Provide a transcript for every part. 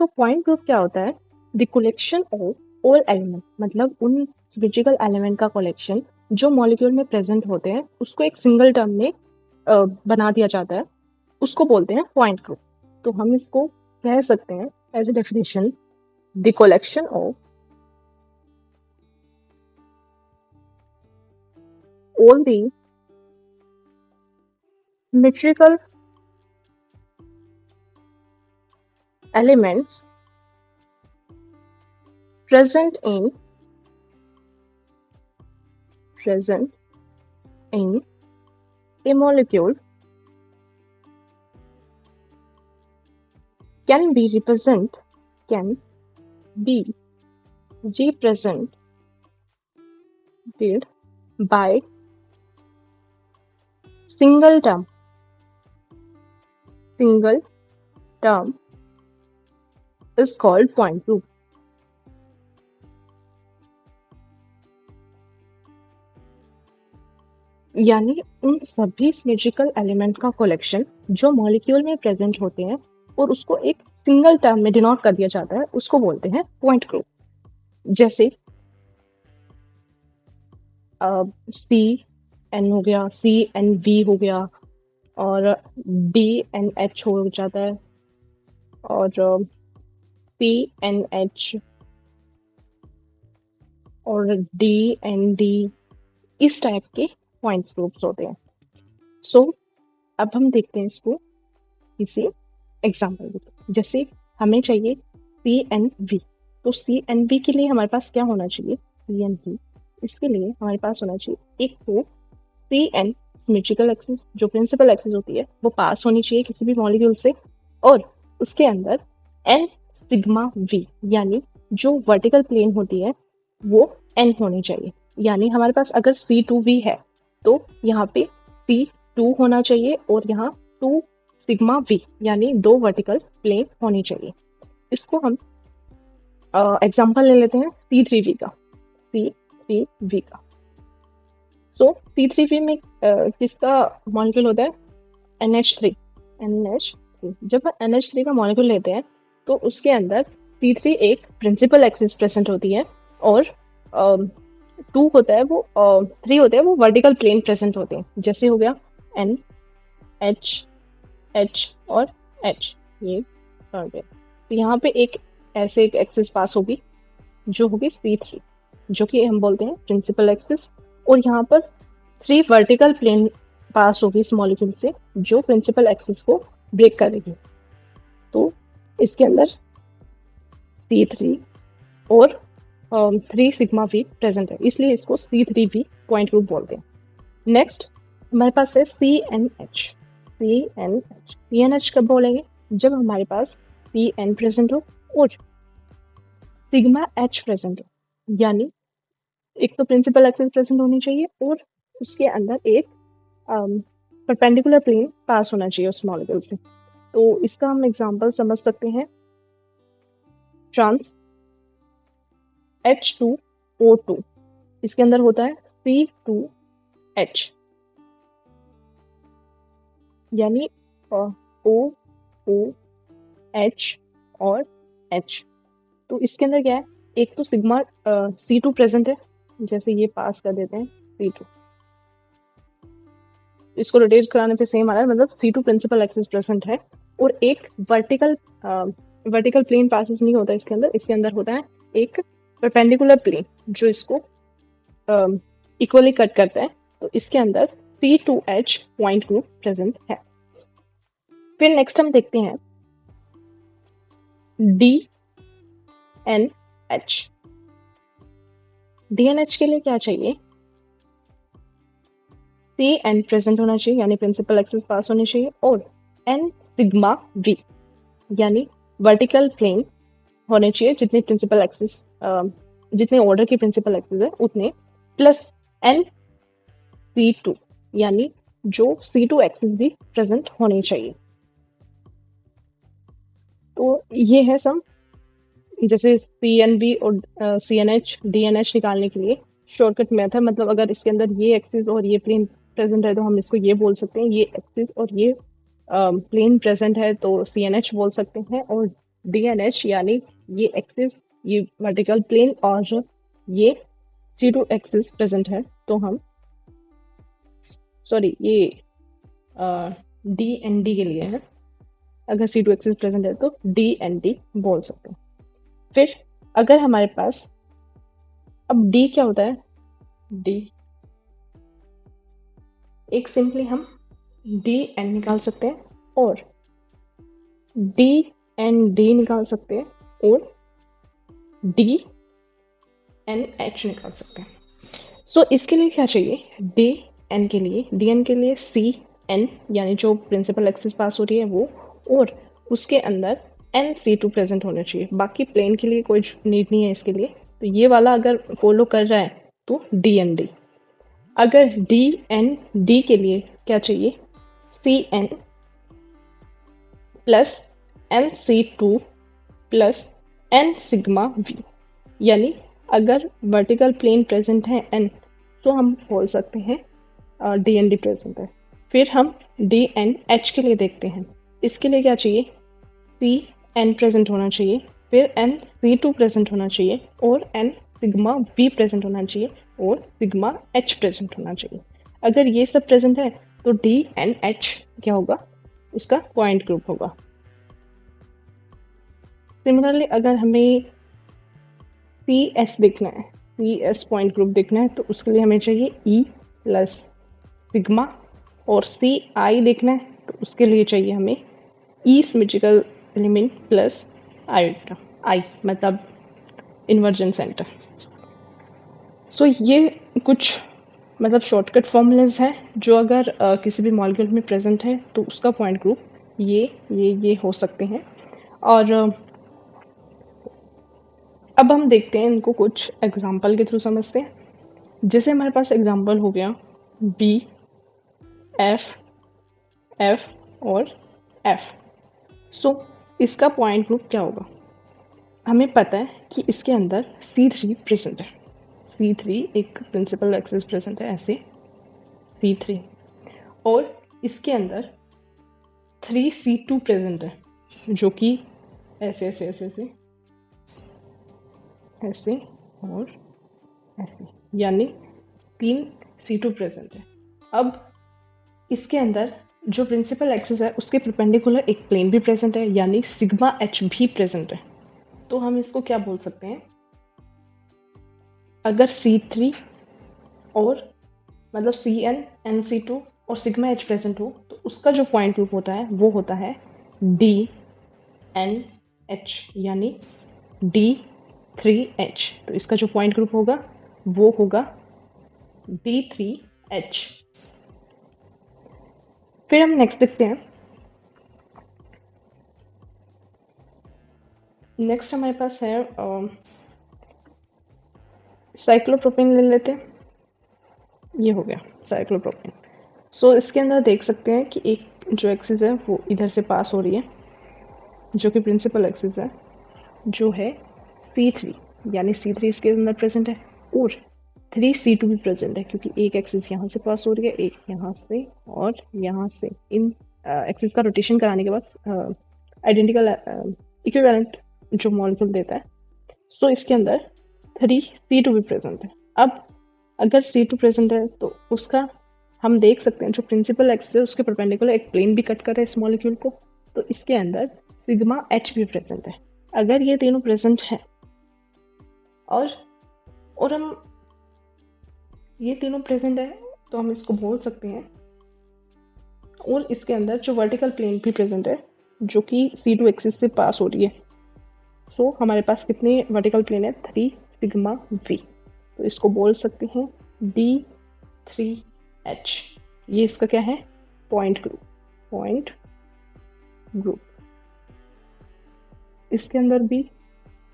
तो point group क्या होता है? The collection of all element, मतलब उन फिजिकल एलिमेंट का कलेक्शन जो मॉलिक्यूल में प्रेजेंट होते हैं, उसको एक सिंगल टर्म में बना दिया जाता है, उसको बोलते हैं पॉइंट ग्रुप। तो हम इसको कह सकते हैं as a definition, the collection of all the symmetrical elements present in a molecule can be represented by single term is called point group. यानी उन सभी सिमेट्रिकल एलिमेंट का कलेक्शन जो मॉलिक्यूल में प्रेजेंट होते हैं और उसको एक सिंगल टर्म में डिनोट कर दिया जाता है, उसको बोलते हैं पॉइंट ग्रुप। जैसे सी एन हो गया, सी एन वी हो गया, और डी एन एच हो जाता है, और सी एन एच और डी एन डी, इस टाइप के पॉइंट्स ग्रुप्स होते हैं। सो अब हम देखते हैं इसको किसी एग्जाम्पल में। जैसे हमें चाहिए सी एन वी, तो सी एन वी के लिए हमारे पास क्या होना चाहिए? सी एन वी, इसके लिए हमारे पास होना चाहिए एक तो सी एन सिमेट्रिकल एक्सिस, जो प्रिंसिपल एक्सिस होती है वो पास होनी चाहिए किसी भी मॉलिक्यूल से, और उसके अंदर एन सिग्मा वी, यानी जो वर्टिकल प्लेन होती है वो एन होनी चाहिए। यानी हमारे पास अगर C2V है तो यहाँ पे C2 होना चाहिए और यहाँ 2 सिग्मा वी, यानी 2 वर्टिकल प्लेन होनी चाहिए। इसको हम एग्जांपल ले लेते हैं C3V का। सो C3V में किसका मॉलिक्यूल होता है? NH3। जब हम NH3 का मॉलिक्यूल लेते हैं तो उसके अंदर C3 एक प्रिंसिपल एक्सिस प्रेजेंट होती है, और 2 होता है वो 3 होते हैं वो वर्टिकल प्लेन प्रेजेंट होते हैं। जैसे हो गया N, H, H और H, ये तो यहाँ पे एक ऐसे एक एक्सिस पास होगी जो होगी C3, जो कि हम बोलते हैं प्रिंसिपल एक्सिस, और यहाँ पर 3 वर्टिकल प्लेन पास होगी इस मॉलिक्यूल से जो प्रिंसिपल एक्सिस को ब्रेक करेगी। तो इसके अंदर C3 और 3 सिग्मा वी प्रेजेंट है, इसलिए इसको C3V पॉइंट ग्रुप बोलते हैं। नेक्स्ट हमारे पास है CNH। CNH कब बोलेंगे? जब हमारे पास CN प्रेजेंट हो और सिग्मा H प्रेजेंट हो, यानी एक तो प्रिंसिपल एक्सिस प्रेजेंट होनी चाहिए और उसके अंदर एक परपेंडिकुलर प्लेन पास होना चाहिए उस मॉलिक्यूल से। तो इसका हम एग्जांपल समझ सकते हैं ट्रांस H2O2, इसके अंदर होता है C2H, यानी O, H और H। तो इसके अंदर क्या है? एक तो सिग्मा C2 प्रेजेंट है, जैसे ये पास कर देते हैं C2, इसको रोटेट कराने पे सेम आ रहा है, मतलब C2 प्रिंसिपल एक्सिस प्रेजेंट है, और एक वर्टिकल प्लेन पासेस नहीं होता इसके अंदर होता है एक परपेंडिकुलर प्लेन जो इसको इक्वली कट करता है। तो इसके अंदर C2H पॉइंट ग्रुप प्रेजेंट है। फिर नेक्स्ट हम देखते हैं DNH। DNH के लिए क्या चाहिए? CN प्रेजेंट होना चाहिए, यानी प्रिंसिपल एक्सिस पास होनी चाहिए, और N सिग्मा V, यानी वर्टिकल प्लेन होने चाहिए जितने प्रिंसिपल एक्सिस जितने ऑर्डर की प्रिंसिपल एक्सिस है उतने, प्लस N C2, यानी जो C2 एक्सिस भी प्रेजेंट होनी चाहिए। तो ये है सम। जैसे CNV और CNH DNH निकालने के लिए शॉर्टकट मेथड, मतलब अगर इसके अंदर ये एक्सिस और ये प्लेन प्रेजेंट है तो हम इसको ये बोल सकते हैं, ये एक्सिस और ये प्लेन प्रेजेंट है तो CNH बोल सकते हैं, और DNH यानी ये एक्सिस, ये वर्टिकल प्लेन और ये C2 एक्सिस प्रेजेंट है, तो हम सॉरी ये DND के लिए है। अगर C2 एक्सिस प्रेजेंट है तो DND बोल सकते हैं। फिर अगर हमारे पास अब D क्या होता है, D एक सिंपली हम DN निकाल सकते हैं और DND निकाल सकते हैं और DNH निकाल सकते हैं। सो इसके लिए क्या चाहिए, DN के लिए CN यानी जो प्रिंसिपल एक्सिस पास हो रही है वो, और उसके अंदर NC2 प्रेजेंट होना चाहिए। बाकी प्लेन के लिए कोई नीड नहीं है इसके लिए, तो ये वाला अगर फॉलो कर रहा है तो DND। अगर DND के लिए क्या चाहिए, CN plus NC2 plus N sigma V, यानी अगर वर्टिकल प्लेन प्रेजेंट है N तो हम बोल सकते हैं DND प्रेजेंट है। फिर हम DNH के लिए देखते हैं, इसके लिए क्या चाहिए, CN प्रेजेंट होना चाहिए, फिर NC2 प्रेजेंट होना चाहिए और N सिग्मा V प्रेजेंट होना चाहिए और सिग्मा H प्रेजेंट होना चाहिए। अगर ये सब प्रेजेंट है तो DNH क्या होगा, उसका पॉइंट ग्रुप होगा। सिमिलरली अगर हमें CS देखना है, CS पॉइंट ग्रुप देखना है, तो उसके लिए हमें चाहिए E प्लस सिग्मा, और CI देखना है तो उसके लिए चाहिए हमें E symmetrical element plus iota, I मतलब इन्वर्जन सेंटर। सो ये कुछ मतलब शॉर्टकट फॉर्मूलाज हैं जो अगर किसी भी मॉलिक्यूल में प्रेजेंट है तो उसका पॉइंट ग्रुप ये हो सकते हैं। और अब हम देखते हैं इनको कुछ एग्जाम्पल के थ्रू समझते हैं। जैसे हमारे पास एग्जाम्पल हो गया B, F, F और F। सो इसका पॉइंट ग्रुप क्या होगा, हमें पता है कि इसके अंदर C3 प्रेजेंट है, C3 एक प्रिंसिपल एक्सिस प्रेजेंट है ऐसे C3, और इसके अंदर 3C2 प्रेजेंट है जो कि ऐसे ऐसे ऐसे ऐसे ऐसे और ऐसे, यानी 3C2 प्रेजेंट है। अब इसके अंदर जो प्रिंसिपल एक्सिस है उसके परपेंडिकुलर एक प्लेन भी प्रेजेंट है, यानी सिग्मा H भी प्रेजेंट है। तो हम इसको क्या बोल सकते हैं, अगर C3 और मतलब CN, NC2 और सिग्मा H प्रेजेंट हो तो उसका जो पॉइंट ग्रुप होता है वो होता है DNH यानी D3H। तो इसका जो पॉइंट ग्रुप होगा वो होगा D3H। फिर हम नेक्स्ट देखते हैं। नेक्स्ट हमारे पास है साइक्लोप्रोपेन ले लेते हैं, ये हो गया साइक्लोप्रोपेन। सो इसके अंदर देख सकते हैं कि एक जो एक्सिस है वो इधर से पास हो रही है जो कि प्रिंसिपल एक्सिस है, जो है C3, यानी C3 इसके अंदर प्रेजेंट है और 3C2 भी प्रेजेंट है, क्योंकि एक एक्सिस यहाँ से पास हो रही है, एक यहाँ से और यहाँ से। इन एक्सिस का रोटेशन कराने के बाद आइडेंटिकल इक्विवेलेंट जो मॉलिक्यूल देता है। सो इसके अंदर 3C2 भी प्रेजेंट है। अब अगर C2 प्रेजेंट है तो उसका हम देख सकते हैं जो प्रिंसिपल एक्सिस है उसके परपेंडिकुलर एक प्लेन भी कट कर रहा है इस मॉलिक्यूल को, तो इसके अंदर सिग्मा H भी प्रेजेंट है। अगर ये तीनों प्रेजेंट है और हम ये तीनों प्रेजेंट है तो हम इसको बोल सकते हैं, और इसके अंदर जो वर्टिकल प्लेन भी प्रेजेंट है जो कि C2 एक्सिस से पास हो रही है। सो हमारे पास कितने वर्टिकल प्लेन है, 3 सिग्मा V। तो इसको बोल सकते हैं D3H। ये इसका क्या है, पॉइंट ग्रुप। इसके अंदर भी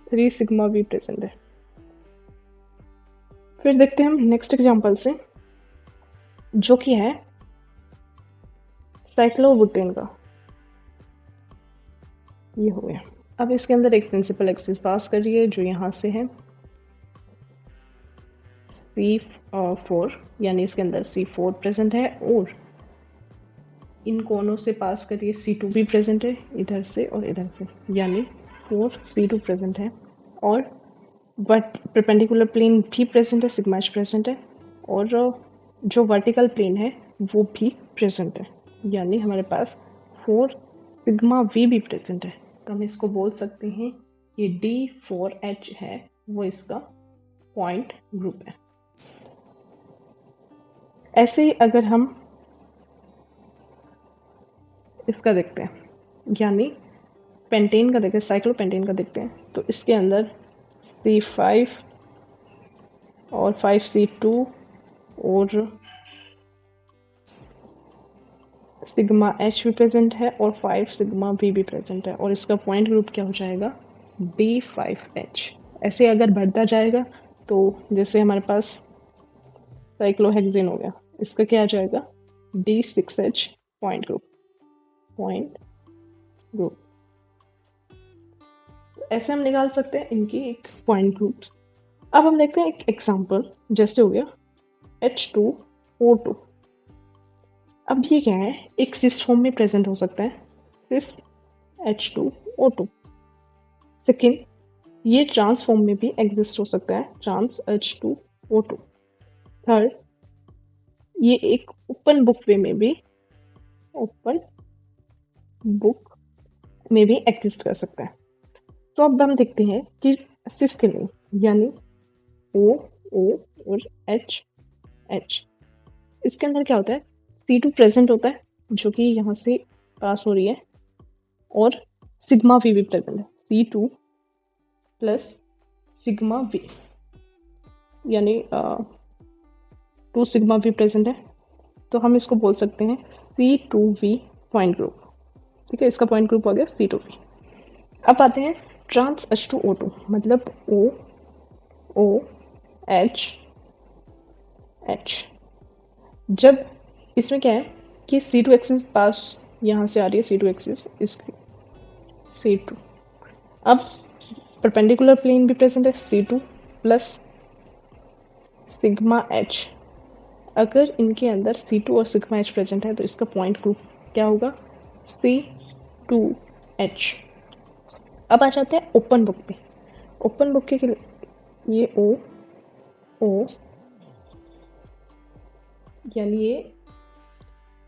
3 सिग्मा V प्रेजेंट है। फिर देखते हैं हम नेक्स्ट एग्जांपल से, जो कि है साइक्लोबुटेन का। ये हो गया। अब इसके अंदर एक प्रिंसिपल एक्सिस पास कर रही है जो यहाँ से है C4, यानी इसके अंदर C4 प्रेजेंट है, और इन कोनों से पास करिए C2 भी प्रेजेंट है इधर से और इधर से, यानी 4C2 प्रेजेंट है और बट परपेंडिकुलर प्लेन भी प्रेजेंट है, सिग्मा एच प्रेजेंट है और जो वर्टिकल प्लेन है वो भी प्रेजेंट है, यानी हमारे पास 4 सिग्मा वी भी प्रेजेंट है। तो हम इसको बोल सकते हैं कि D4H है वो इसका पॉइंट ग्रुप है। ऐसे ही अगर हम इसका देखते हैं, यानी पेंटेन का देखते हैं, साइक्लोपेंटेन का देखते हैं, तो इसके अंदर C5 और 5C2 और सिग्मा एच भी प्रेजेंट है और 5 सिग्मा वी भी प्रेजेंट है और इसका पॉइंट ग्रुप क्या हो जाएगा D5H। ऐसे अगर बढ़ता जाएगा तो जैसे हमारे पास साइक्लोहेक्सेन हो गया, इसका क्या आ जाएगा D6H पॉइंट ग्रुप। ऐसे हम निकाल सकते हैं इनकी एक पॉइंट ग्रुप्स। अब हम देखते हैं एक एग्जांपल, जैसे हो गया H2O2। अब ये क्या है, एक सिस फॉर्म में प्रेजेंट हो सकता है, सिस H2O2। सेकेंड, ये ट्रांस फॉर्म में भी एग्जिस्ट हो सकता है, ट्रांस H2O2। थर्ड, ये एक ओपन बुक में भी एग्जिस्ट कर सकता है। तो अब हम देखते हैं कि सिस के लिए, यानी O और H, इसके अंदर क्या होता है, C2 प्रेजेंट होता है जो कि यहाँ से पास हो रही है और सिग्मा वी भी प्रेजेंट है, C2 प्लस सिग्मा वी, यानी 2 सिग्मा वी प्रेजेंट है। तो हम इसको बोल सकते हैं C2V पॉइंट ग्रुप। ठीक है, इसका पॉइंट ग्रुप हो गया C2V। अब आते हैं ट्रांस H2O2, मतलब OH। जब इसमें क्या है कि C2 एक्सिस पास यहाँ से आ रही है, C2 एक्सिस इसकी C2। अब परपेंडिकुलर प्लेन भी प्रेजेंट है, C2 प्लस सिग्मा H। अगर इनके अंदर C2 और सिग्मा H प्रेजेंट है तो इसका पॉइंट ग्रुप क्या होगा C2H। अब आ जाते हैं ओपन बुक पे। ओपन बुक के लिए ये O यानी ये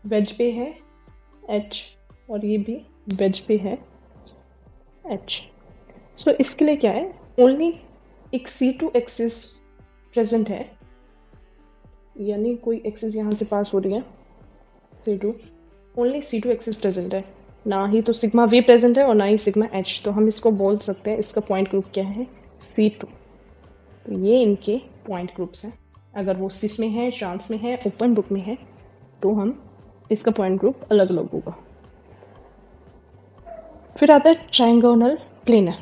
वेज पे है H और ये भी वेज पे है H। सो इसके लिए क्या है, ओनली एक C2 एक्सिस प्रेजेंट है, यानी कोई एक्सिस यहाँ से पास हो रही है C2, only C2 axis present है, ना ही तो सिग्मा V प्रेजेंट है और ना ही सिग्मा H। तो हम इसको बोल सकते हैं इसका पॉइंट ग्रुप क्या है C2। तो ये इनके पॉइंट ग्रुप्स हैं। अगर वो सिस में है, ट्रांस में है, ओपन बुक में है, तो हम इसका पॉइंट ग्रुप अलग अलग होगा। फिर आता है ट्रायंगोनल प्लेनर।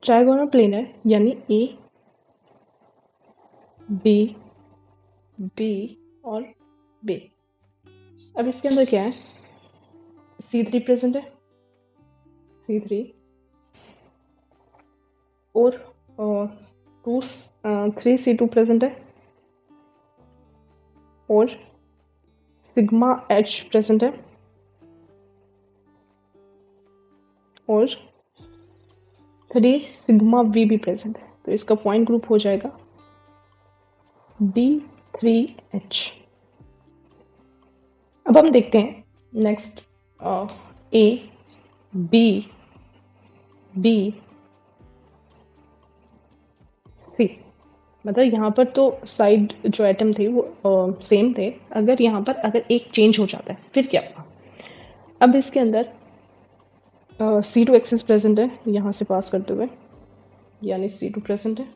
ट्रायंगोनल प्लेनर यानी A, B और B। अब इसके अंदर क्या है, C3 प्रेजेंट है, C3 और 3C2 प्रेजेंट है और सिग्मा H प्रेजेंट है और 3 सिग्मा V भी प्रेजेंट है। तो इसका पॉइंट ग्रुप हो जाएगा D3H। अब हम देखते हैं नेक्स्ट A, B, C। मतलब यहाँ पर तो साइड जो एटम थे वो सेम थे, अगर यहाँ पर अगर एक चेंज हो जाता है फिर क्या होगा। अब इसके अंदर C2 एक्सिस प्रेजेंट है यहाँ से पास करते हुए, यानी C2 प्रेजेंट है,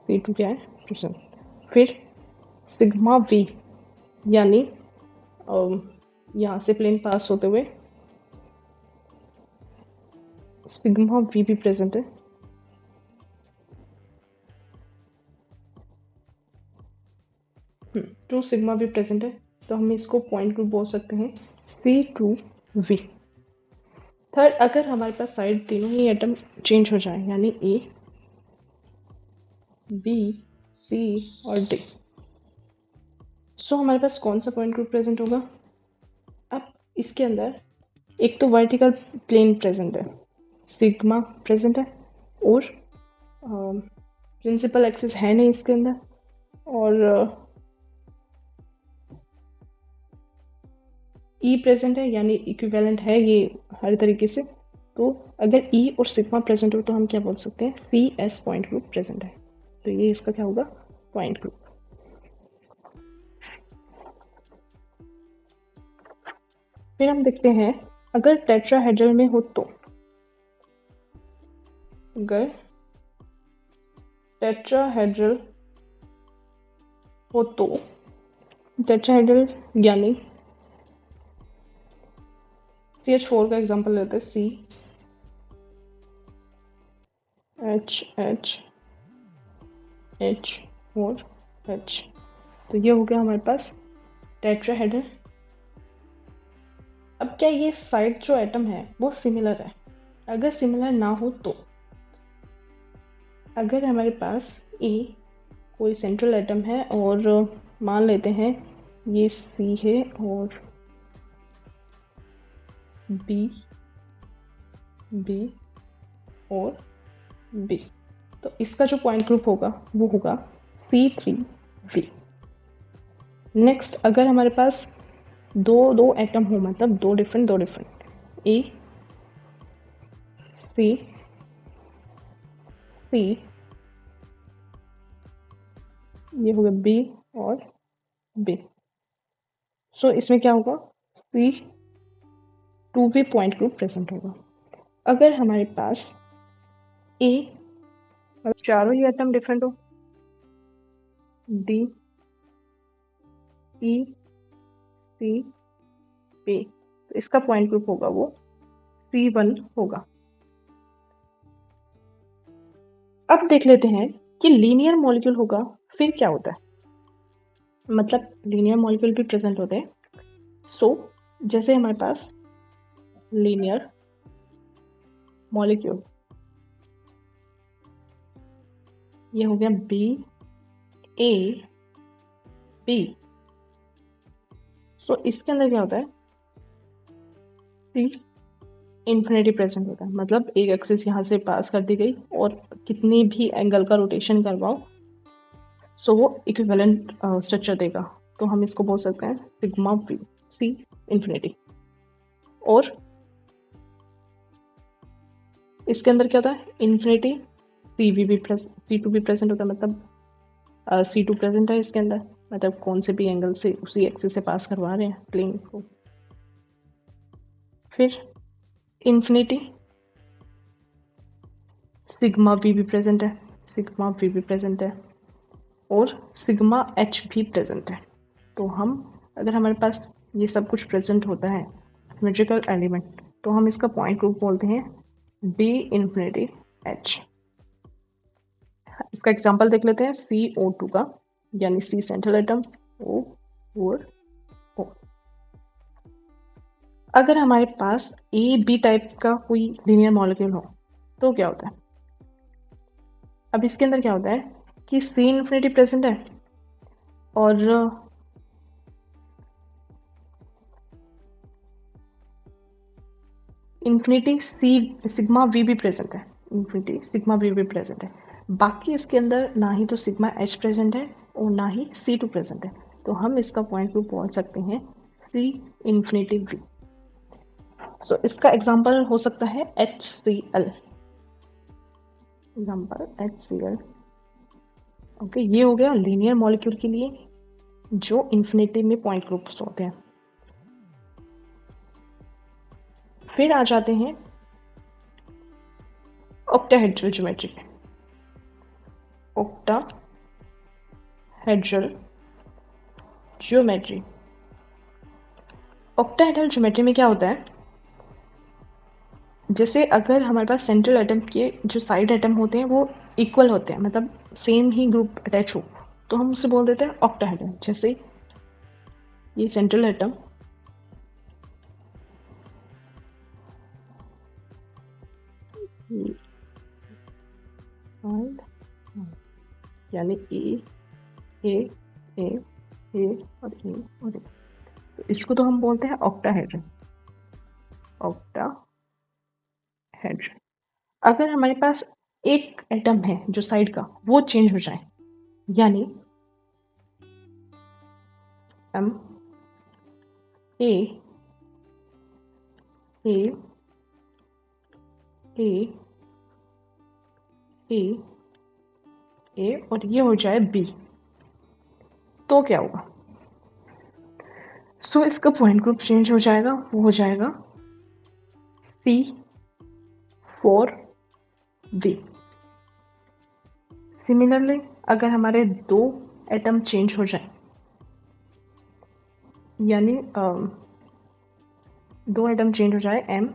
C2 क्या है प्रेजेंट। फिर सिग्मा V, यानी यहाँ से प्लेन पास होते हुए सिग्मा V भी प्रेजेंट है। 2 सिग्मा भी प्रेजेंट है, तो हम इसको पॉइंट ग्रुप बोल सकते हैं C2V। थर्ड, अगर हमारे पास साइड तीनों ही एटम चेंज हो जाए, यानी A, B, C और D, सो हमारे पास कौन सा पॉइंट ग्रुप प्रेजेंट होगा? अब इसके अंदर एक तो वर्टिकल प्लेन प्रेजेंट है, सिग्मा प्रेजेंट है, और प्रिंसिपल एक्सिस है नहीं इसके अंदर, और ई प्रेजेंट है, यानी इक्विवेलेंट है ये हर तरीके से। तो अगर ई और सिग्मा प्रेजेंट हो तो हम क्या बोल सकते हैं? C S point group present है। तो ये इसका क्या होगा? Point group. फिर हम देखते हैं अगर टेट्राहेड्रल में हो तो, अगर टेट्राहेड्रल हो तो, टेट्राहेड्रल यानी CH4 का एग्जांपल लेते हैं, सी एच एच एच और एच। तो ये हो गया हमारे पास टेट्राहेड्रल। अब क्या ये साइड जो एटम है वो सिमिलर है? अगर सिमिलर ना हो तो, अगर हमारे पास ए कोई सेंट्रल एटम है और मान लेते हैं ये सी है और बी, बी और बी, तो इसका जो पॉइंट ग्रुप होगा वो होगा C3V। नेक्स्ट, अगर हमारे पास दो दो एटम हो, मतलब दो डिफरेंट ए सी सी, ये हो गया बी और बी, सो इसमें क्या होगा? C2V पॉइंट ग्रुप प्रेजेंट होगा। अगर हमारे पास ए मतलब चारों ही एटम डिफरेंट हो, डी ई सी पी, तो इसका पॉइंट ग्रुप होगा वो C1 होगा। अब देख लेते हैं कि लीनियर मॉलिक्यूल होगा फिर क्या होता है, मतलब लीनियर मॉलिक्यूल भी प्रेजेंट होते हैं। सो जैसे हमारे पास लीनियर मॉलिक्यूल, ये हो गया बी ए बी, सो इसके अंदर क्या होता है? सी इन्फिनिटी प्रेजेंट होता है, मतलब एक एक्सिस यहाँ से पास कर दी गई और कितनी भी एंगल का रोटेशन करवाओ, सो वो इक्विवेलेंट स्ट्रक्चर देगा। तो हम इसको बोल सकते हैं सिग्मा वी, सी इन्फिनिटी। और इसके अंदर क्या होता है? इन्फिनिटी C2 भी प्रेजेंट होता है, मतलब C2 प्रेजेंट है इसके अंदर, मतलब कौन से भी एंगल से उसी एक्सिस से पास करवा रहे हैं प्लेन को। फिर इन्फिनिटी सिग्मा वी भी प्रेजेंट है, सिग्मा वी भी प्रेजेंट है, और सिग्मा एच भी प्रेजेंट है। तो हम, अगर हमारे पास ये सब कुछ प्रेजेंट होता है सिमेट्रिकल एलिमेंट, तो हम इसका पॉइंट ग्रुप बोलते हैं डी इन्फिनिटी एच। इसका एग्जांपल देख लेते हैं CO2 का, यानी सी सेंट्रल एटम, O और O। अगर हमारे पास ए बी टाइप का कोई लीनियर मॉलिक्यूल हो तो क्या होता है? अब इसके अंदर क्या होता है कि सी इन्फिनिटी प्रेजेंट है और इन्फिनिटी सी सिग्मा वी भी प्रेजेंट है, इन्फिनिटी सिग्मा वी भी प्रेजेंट है। बाकी इसके अंदर ना ही तो सिग्मा एच प्रेजेंट है और ना ही C2 प्रेजेंट है, तो हम इसका पॉइंट ग्रुप बोल सकते हैं सी इन्फिनिटी वी। सो इसका एग्जांपल हो सकता है HCl, एग्जांपल HCl। ओके, ये हो गया लीनियर मॉलिक्यूल के लिए जो इन्फिनिटी में पॉइंट ग्रुप्स होते हैं। फिर आ जाते हैं ऑक्टाहेड्रल ज्योमेट्री पे। ऑक्टाहेड्रल ज्योमेट्री, ऑक्टाहेड्रल ज्योमेट्री में क्या होता है? जैसे अगर हमारे पास सेंट्रल एटम के जो साइड एटम होते हैं वो इक्वल होते हैं, मतलब सेम ही ग्रुप अटैच हो, तो हम उसे बोल देते हैं ऑक्टाहेड्रल। जैसे ये सेंट्रल एटम, यानी ए ए ए ए और ए और ए। तो इसको तो हम बोलते हैं ऑक्टाहेड्रन। ऑक्टाहेड्रन। अगर हमारे पास एक एटम है जो साइड का, वो चेंज हो जाए, यानी एम ए ए ए ए ए और ये हो जाए बी, तो क्या होगा? सो इसका पॉइंट ग्रुप चेंज हो जाएगा, वो हो जाएगा C4V। सिमिलरली अगर हमारे दो एटम चेंज हो जाए, यानी दो एटम चेंज हो जाए, M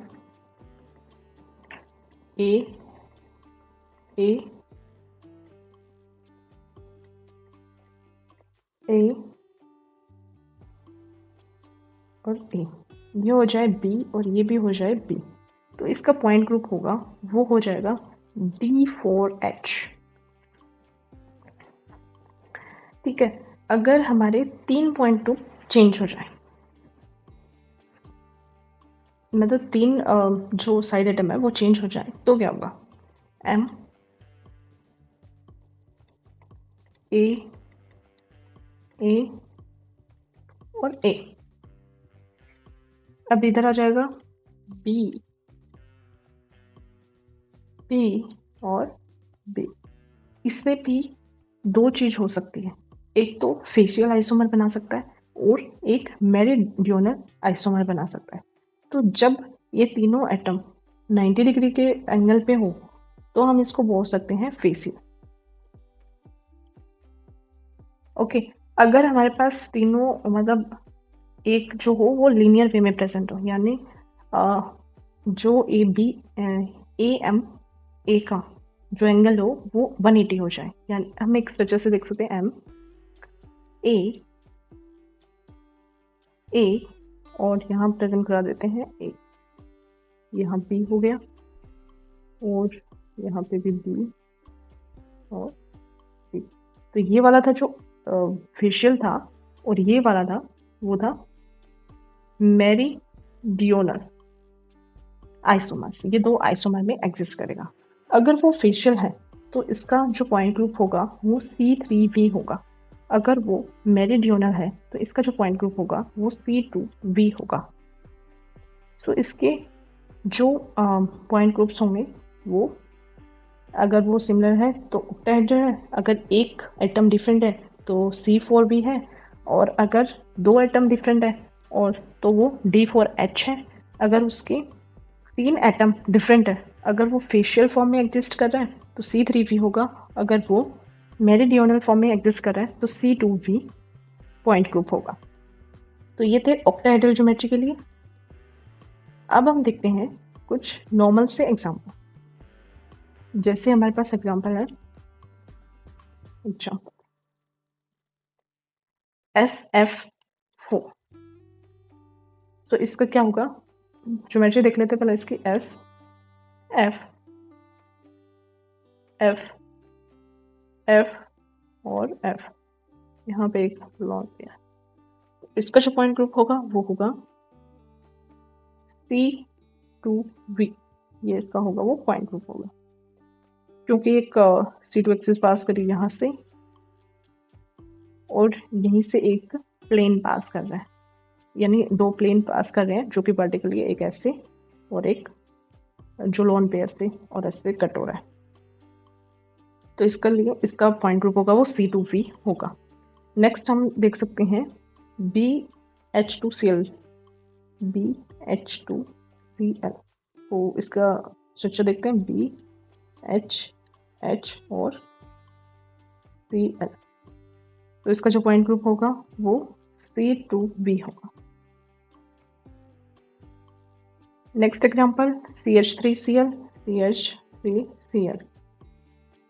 A A A और A, ये हो जाए B और ये भी हो जाए B, तो इसका पॉइंट ग्रुप होगा, वो हो जाएगा D4H। ठीक है। अगर हमारे 3 पॉइंट ग्रुप चेंज हो जाए, मतलब 3 जो साइड एटम है वो चेंज हो जाए, तो क्या होगा? M A A और A। अब इधर आ जाएगा B B और B। इसमें भी दो चीज हो सकती है, एक तो फेशियल आइसोमर बना सकता है और एक मेरिडियोनल आइसोमर बना सकता है। तो जब ये तीनों एटम 90 डिग्री के एंगल पे हो, तो हम इसको बोल सकते हैं फेशियल। ओके। अगर हमारे पास तीनों, मतलब एक जो हो वो लीनियर वे में प्रेजेंट हो, यानी जो A B A M A का जो एंगल हो वो 180 हो जाए, यानी हम एक स्ट्रक्चर से देख सकते हैं एम ए और यहाँ प्रेजेंट करा देते हैं ए, यहाँ बी हो गया और यहाँ पे भी बी और बी। तो ये वाला था जो फेशियल था, और ये वाला था वो था मेरिडियोनल आइसोमर्स। ये दो आइसोमर में एग्जिस्ट करेगा। अगर वो फेशियल है तो इसका जो पॉइंट ग्रुप होगा वो C3V होगा। अगर वो मेरिडियोनल है तो इसका जो पॉइंट ग्रुप होगा वो C2V होगा। सो इसके जो पॉइंट ग्रुप्स होंगे वो, अगर वो सिमिलर है तो ऑक्टाहेड्रल है, अगर एक एटम डिफरेंट है तो C4V है, और अगर दो एटम डिफरेंट है और तो वो D4H है। अगर उसके 3 एटम डिफरेंट है, अगर वो फेशियल फॉर्म में एग्जिस्ट कर रहा है तो C3V होगा, अगर वो मेरिडियोनल फॉर्म में एग्जिस्ट कर रहा है तो C2V पॉइंट ग्रुप होगा। तो ये थे ऑक्टाहेड्रल ज्योमेट्री के लिए। अब हम देखते हैं कुछ नॉर्मल से एग्जाम्पल। जैसे हमारे पास एग्जाम्पल है, एग्जाम्पल SF4। तो इसका क्या होगा? ज्योमेट्री देख लेते पहले इसकी। S F F F और F, यहाँ पे एक लॉन्ग दिया। इसका जो पॉइंट ग्रुप होगा वो होगा C2V। ये इसका होगा वो पॉइंट ग्रुप होगा, क्योंकि एक C2 एक्सिस पास करी यहाँ से और यहीं से एक प्लेन पास कर रहा है, यानी दो प्लेन पास कर रहे हैं जो कि वर्टिकली, एक ऐसे और एक जो लोन पे ऐसे और ऐसे कट हो रहा है। तो इसका लिए इसका पॉइंट ग्रुप होगा वो C2V होगा। नेक्स्ट हम देख सकते हैं BH2Cl। BH2Cl, तो इसका स्ट्रक्चर देखते हैं, BH और Cl। तो इसका जो पॉइंट ग्रुप होगा वो C2V होगा। Next example CH3Cl। CH3Cl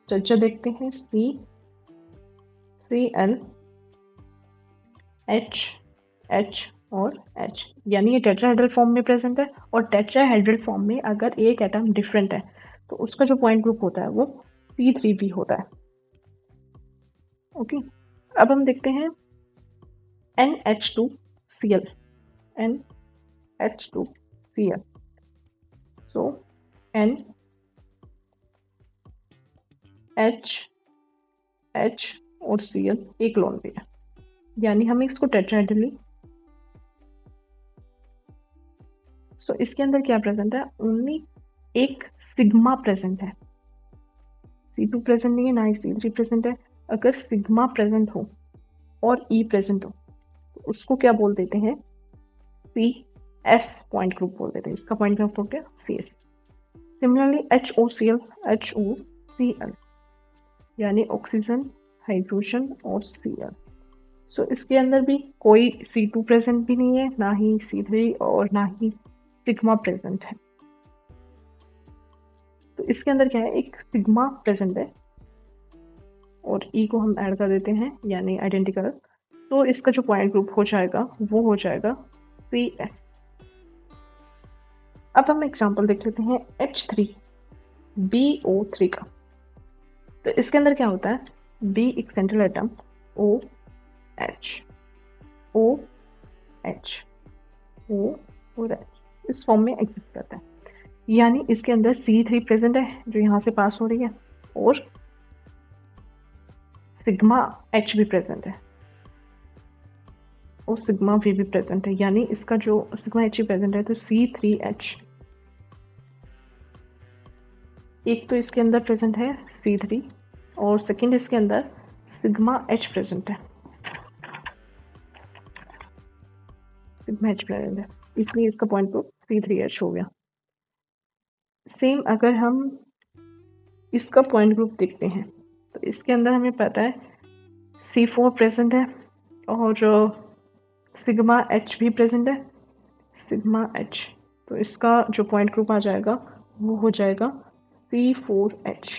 structure देखते हैं, Cl H और H, यानी ये टेट्राहेड्रल फॉर्म में प्रेजेंट है, और टेट्राहेड्रल फॉर्म में अगर एक एटम डिफरेंट है तो उसका जो पॉइंट ग्रुप होता है वो C3V होता है। ओके। अब हम देखते हैं NH2Cl, NH2Cl. So N H और Cl एक लोन पे है, यानी हम इसको टेट्राहेड्रली। सो इसके अंदर क्या प्रेजेंट है? ओनली एक सिग्मा प्रेजेंट है, C2 प्रेजेंट नहीं है, ना ही C3 प्रेजेंट है। अगर सिग्मा प्रेजेंट हो और E प्रेजेंट हो तो उसको क्या बोल देते हैं? CS पॉइंट ग्रुप बोल देते हैं। इसका पॉइंट ग्रुप हो गया CS। सिमिलरली HOCl यानी ऑक्सीजन, हाइड्रोजन और Cl। सो इसके अंदर भी कोई C2 प्रेजेंट भी नहीं है, ना ही C3 और ना ही सिग्मा प्रेजेंट है। तो इसके अंदर क्या है? एक सिग्मा प्रेजेंट है और E को हम ऐड कर देते हैं, यानी आइडेंटिकल। तो इसका जो पॉइंट ग्रुप हो जाएगा वो हो जाएगा CS। अब हम एग्जांपल देख लेते हैं H3BO3 का। तो इसके अंदर क्या होता है? B एक सेंट्रल एटम, OH और H इस फॉर्म में एग्जिस्ट करता है, यानी इसके अंदर C3 प्रेजेंट है जो यहाँ से पास हो रही है, और सिग्मा H भी प्रेजेंट है और सिग्मा V भी प्रेजेंट है, यानी इसका जो सिग्मा H भी प्रेजेंट है तो C3H। एक तो इसके अंदर प्रेजेंट है C3 और सेकंड इसके अंदर सिग्मा H प्रेजेंट है, सिग्मा H प्रेजेंट है, इसलिए इसका पॉइंट ग्रुप C3H हो गया। सेम अगर हम इसका पॉइंट ग्रुप देखते हैं तो इसके अंदर हमें पता है C4 प्रेजेंट है और सिग्मा H भी प्रेजेंट है, सिग्मा H। तो इसका जो पॉइंट ग्रुप आ जाएगा वो हो जाएगा C4H।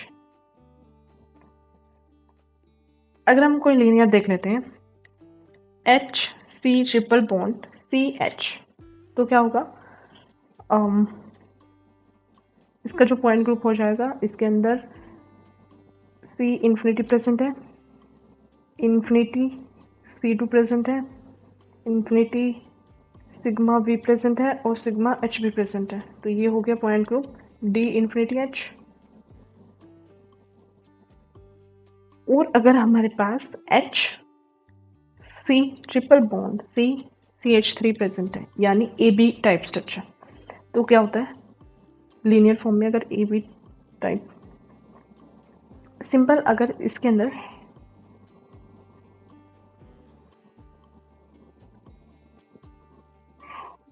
अगर हम कोई लीनियर देख लेते हैं HC ट्रिपल बॉन्ड CH, तो क्या होगा? इसका जो पॉइंट ग्रुप हो जाएगा, इसके अंदर C इन्फिनिटी प्रेजेंट है, इन्फिनिटी C2 प्रेजेंट है, इन्फिनिटी सिग्मा V प्रेजेंट है और सिग्मा H भी प्रेजेंट है। तो ये हो गया point group D infinity H। और अगर हमारे पास HC triple bond CH3 present है, यानी AB टाइप स्ट्रक्चर, तो क्या होता है लीनियर फॉर्म में? अगर AB टाइप सिंपल, अगर इसके अंदर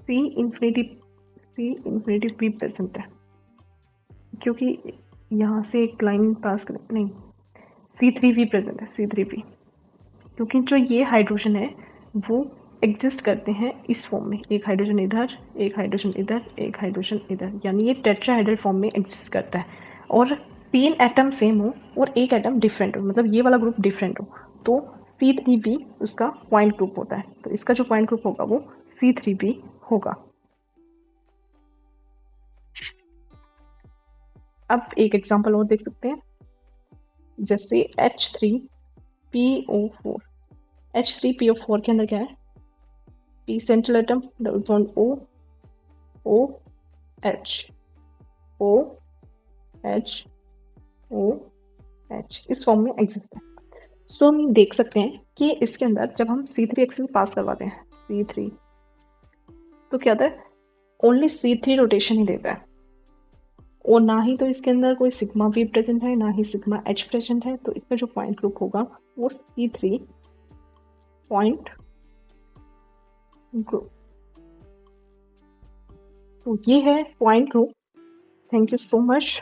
C इन्फिनिटी भी प्रेजेंट है, क्योंकि यहाँ से एक लाइन पास कर, नहीं, C3V प्रेजेंट है, C3V, क्योंकि जो ये हाइड्रोजन है वो एग्जिस्ट करते हैं इस फॉर्म में, एक हाइड्रोजन इधर, एक हाइड्रोजन इधर, एक हाइड्रोजन इधर, यानी ये टेट्राहेड्रल फॉर्म में एग्जिस्ट करता है। और 3 एटम सेम हो और एक एटम डिफरेंट हो, मतलब ये वाला ग्रुप डिफरेंट हो, तो C3V उसका पॉइंट ग्रुप होता है। तो इसका जो पॉइंट ग्रुप होगा वो C3V होगा। अब एक एग्जांपल और देख सकते हैं, जैसे H3PO4। H3PO4 के अंदर क्या है? P central atom, double bond OH इस फॉर्म में एग्जिस्ट है। सो हम देख सकते हैं कि इसके अंदर जब हम C3 एक्सिस पास करवाते हैं C3, तो क्या होता है? ओनली C3 रोटेशन ही देता है, और ना ही तो इसके अंदर कोई सिग्मा V प्रेजेंट है, ना ही सिग्मा H प्रेजेंट है। तो इसका जो पॉइंट ग्रुप होगा वो C3 पॉइंट ग्रुप। तो ये है point group. Thank you so much.